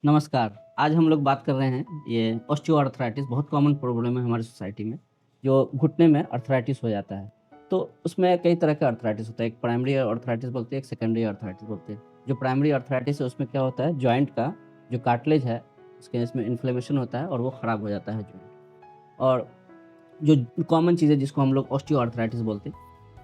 नमस्कार। आज हम लोग बात कर रहे हैं ये ऑस्टियोआर्थराइटिस बहुत कॉमन प्रॉब्लम है हमारी सोसाइटी में, जो घुटने में अर्थराइटिस हो जाता है। तो उसमें कई तरह का अर्थराइटिस होता है, एक प्राइमरी अर्थराइटिस बोलते हैं, एक सेकेंडरी अर्थराइटिस बोलते हैं। जो प्राइमरी अर्थराइटिस है उसमें क्या होता है, जॉइंट का जो कार्टिलेज है उसके इसमें इन्फ्लेमेशन होता है और वो खराब हो जाता है जॉइंट। और जो कॉमन चीज़ है जिसको हम लोग ऑस्टियोआर्थराइटिस बोलते हैं।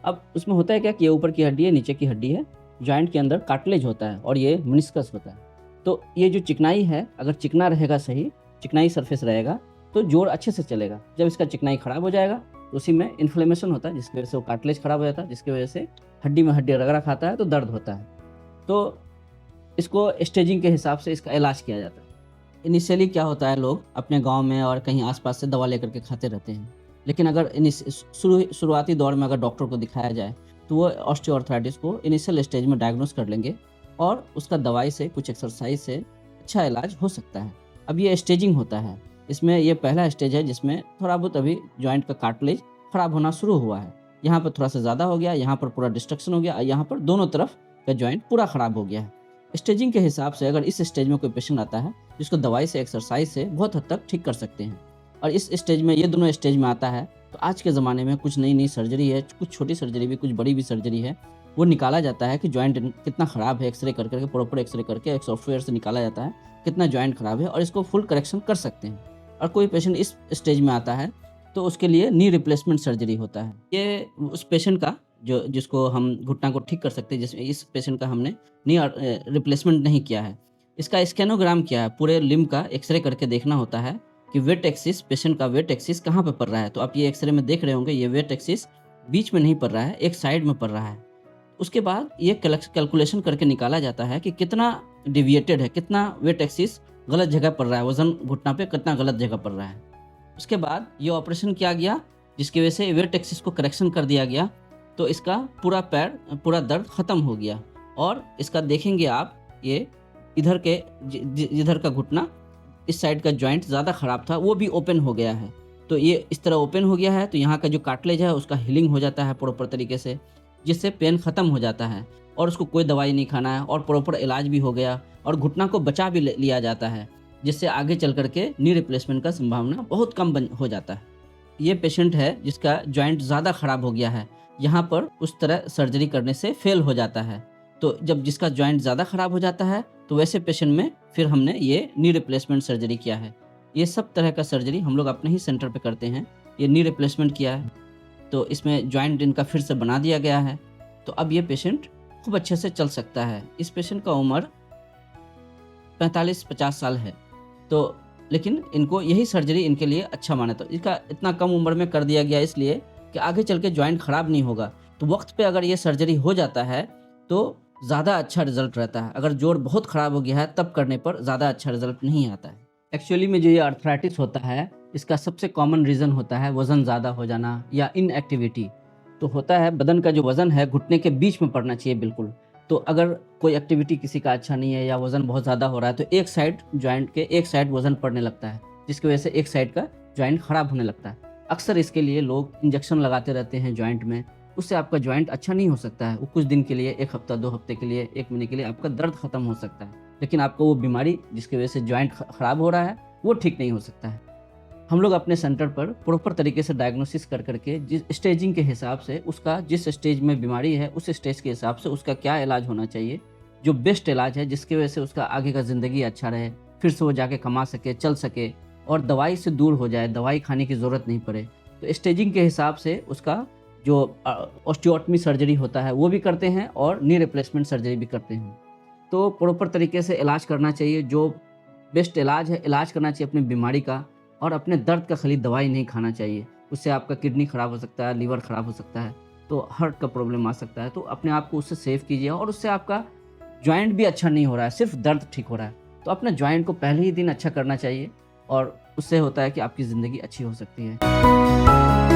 अब उसमें होता है क्या कि ये ऊपर की हड्डी है, नीचे की हड्डी है, जॉइंट के अंदर कार्टिलेज होता है और ये मेनिस्कस होता है। तो ये जो चिकनाई है, अगर चिकना रहेगा सही, चिकनाई सरफेस रहेगा, तो जोड़ अच्छे से चलेगा। जब इसका चिकनाई खराब हो जाएगा, तो उसी में इन्फ्लेमेशन होता है, जिसकी वजह से वो कार्टिलेज खराब हो जाता है, जिसकी वजह से हड्डी में हड्डी रगड़ा खाता है तो दर्द होता है। तो इसको स्टेजिंग के हिसाब से इसका इलाज किया जाता है। इनिशियली क्या होता है, लोग अपने गाँव में और कहीं आस-पास से दवा लेकर के खाते रहते हैं। लेकिन अगर शुरुआती दौर में अगर डॉक्टर को दिखाया जाए, तो वो ऑस्टियोआर्थराइटिस को इनिशियल स्टेज में डायग्नोस कर लेंगे और उसका दवाई से, कुछ एक्सरसाइज से अच्छा इलाज हो सकता है। अब ये स्टेजिंग होता है, इसमें ये पहला स्टेज है जिसमें थोड़ा बहुत अभी जॉइंट का कार्टिलेज खराब होना शुरू हुआ है। यहाँ पर थोड़ा-सा ज़्यादा हो गया, यहाँ पर पूरा डिस्ट्रक्शन हो गया, यहाँ पर दोनों तरफ का जॉइंट पूरा खराब हो गया है। स्टेजिंग के हिसाब से अगर इस स्टेज में कोई पेशेंट आता है, जिसको दवाई से, एक्सरसाइज से बहुत हद तक ठीक कर सकते हैं। और इस स्टेज में, ये दोनों स्टेज में आता है, तो आज के ज़माने में कुछ नई-नई सर्जरी है, कुछ छोटी सर्जरी भी, कुछ बड़ी भी सर्जरी है। वो निकाला जाता है कि जॉइंट कितना ख़राब है, एक्स-रे कर के, प्रॉपर एक्स-रे करके एक सॉफ्टवेयर से निकाला जाता है, कितना जॉइंट ख़राब है और इसको फुल करेक्शन कर सकते हैं। और कोई पेशेंट इस स्टेज में आता है, तो उसके लिए नी रिप्लेसमेंट सर्जरी होता है। ये उस पेशेंट का जिसको हम घुटना को ठीक कर सकते हैं, जिसमें इस पेशेंट का हमने नी रिप्लेसमेंट नहीं किया है। इसका स्कैनोग्राम क्या है, पूरे लिम्ब का एक्स-रे करके देखना होता है कि वेट एक्सिस, पेशेंट का वेट एक्सिस कहाँ पे पड़ रहा है। तो आप ये एक्स-रे में देख रहे होंगे, ये वेट एक्सिस बीच में नहीं पड़ रहा है, एक साइड में पड़ रहा है। उसके बाद ये कैलकुलेशन करके निकाला जाता है कि कितना डेविएटेड है, कितना वेट एक्सिस गलत जगह पड़ रहा है, वज़न घुटना पे कितना गलत जगह पड़ रहा है। उसके बाद ये ऑपरेशन किया गया, जिसकी वजह से वेट एक्सिस को करेक्शन कर दिया गया, तो इसका पूरा पैर, पूरा दर्द ख़त्म हो गया। और इसका देखेंगे आप, ये इधर के जिधर का घुटना, इस साइड का जॉइंट ज़्यादा ख़राब था, वो भी ओपन हो गया है। तो ये इस तरह ओपन हो गया है, तो यहाँ का जो कार्टिलेज है उसका हीलिंग हो जाता है प्रॉपर तरीके से, जिससे पेन ख़त्म हो जाता है और उसको कोई दवाई नहीं खाना है और प्रॉपर इलाज भी हो गया और घुटना को बचा भी लिया जाता है, जिससे आगे चल कर के नी रिप्लेसमेंट का संभावना बहुत कम हो जाता है। ये पेशेंट है जिसका जॉइंट ज़्यादा ख़राब हो गया है, यहाँ पर उस तरह सर्जरी करने से फेल हो जाता है। तो जब जिसका जॉइंट ज़्यादा ख़राब हो जाता है, तो वैसे पेशेंट में फिर हमने ये नी रिप्लेसमेंट सर्जरी किया है। ये सब तरह का सर्जरी हम लोग अपने ही सेंटर पे करते हैं। ये नी रिप्लेसमेंट किया है, तो इसमें जॉइंट इनका फिर से बना दिया गया है। तो अब ये पेशेंट खूब अच्छे से चल सकता है। इस पेशेंट का उम्र 45-50 साल है। तो लेकिन इनको यही सर्जरी इनके लिए अच्छा माना, तो इसका इतना कम उम्र में कर दिया गया इसलिए कि आगे चल के जॉइंट ख़राब नहीं होगा। तो वक्त पे अगर ये सर्जरी हो जाता है तो ज़्यादा अच्छा रिज़ल्ट रहता है। अगर जोड़ बहुत ख़राब हो गया है, तब करने पर ज़्यादा अच्छा रिज़ल्ट नहीं आता है। एक्चुअली में जो ये अर्थराइटिस होता है, इसका सबसे कॉमन रीज़न होता है वज़न ज़्यादा हो जाना या इनएक्टिविटी। तो होता है, बदन का जो वज़न है घुटने के बीच में पड़ना चाहिए बिल्कुल। तो अगर कोई एक्टिविटी किसी का अच्छा नहीं है या वज़न बहुत ज़्यादा हो रहा है, तो एक साइड जॉइंट के एक साइड वज़न पड़ने लगता है, जिसकी वजह से एक साइड का जॉइंट ख़राब होने लगता है। अक्सर इसके लिए लोग इंजेक्शन लगाते रहते हैं जॉइंट में, उससे आपका जॉइंट अच्छा नहीं हो सकता है। वो कुछ दिन के लिए, 1 हफ्ता, 2 हफ्ते के लिए, 1 महीने के लिए आपका दर्द ख़त्म हो सकता है, लेकिन आपको वो बीमारी जिसकी वजह से जॉइंट ख़राब हो रहा है, वो ठीक नहीं हो सकता है। हम लोग अपने सेंटर पर प्रॉपर तरीके से डायग्नोसिस कर करके जिस स्टेजिंग के हिसाब से, उसका जिस स्टेज में बीमारी है उस स्टेज के हिसाब से उसका क्या इलाज होना चाहिए, जो बेस्ट इलाज है, जिसकी वजह से उसका आगे का ज़िंदगी अच्छा रहे, फिर से वो जाके कमा सके, चल सके और दवाई से दूर हो जाए, दवाई खाने की ज़रूरत नहीं पड़े। तो स्टेजिंग के हिसाब से उसका जो ऑस्टियोटमी सर्जरी होता है वो भी करते हैं और नी रिप्लेसमेंट सर्जरी भी करते हैं। तो प्रॉपर तरीके से इलाज करना चाहिए, जो बेस्ट इलाज है, इलाज करना चाहिए अपनी बीमारी का, और अपने दर्द का खाली दवाई नहीं खाना चाहिए। उससे आपका किडनी ख़राब हो सकता है, लीवर ख़राब हो सकता है, तो हार्ट का प्रॉब्लम आ सकता है। तो अपने आप को उससे सेव कीजिए, और उससे आपका जॉइंट भी अच्छा नहीं हो रहा है, सिर्फ दर्द ठीक हो रहा है, तो अपने जॉइंट को पहले ही दिन अच्छा करना चाहिए, और उससे होता है कि आपकी ज़िंदगी अच्छी हो सकती है।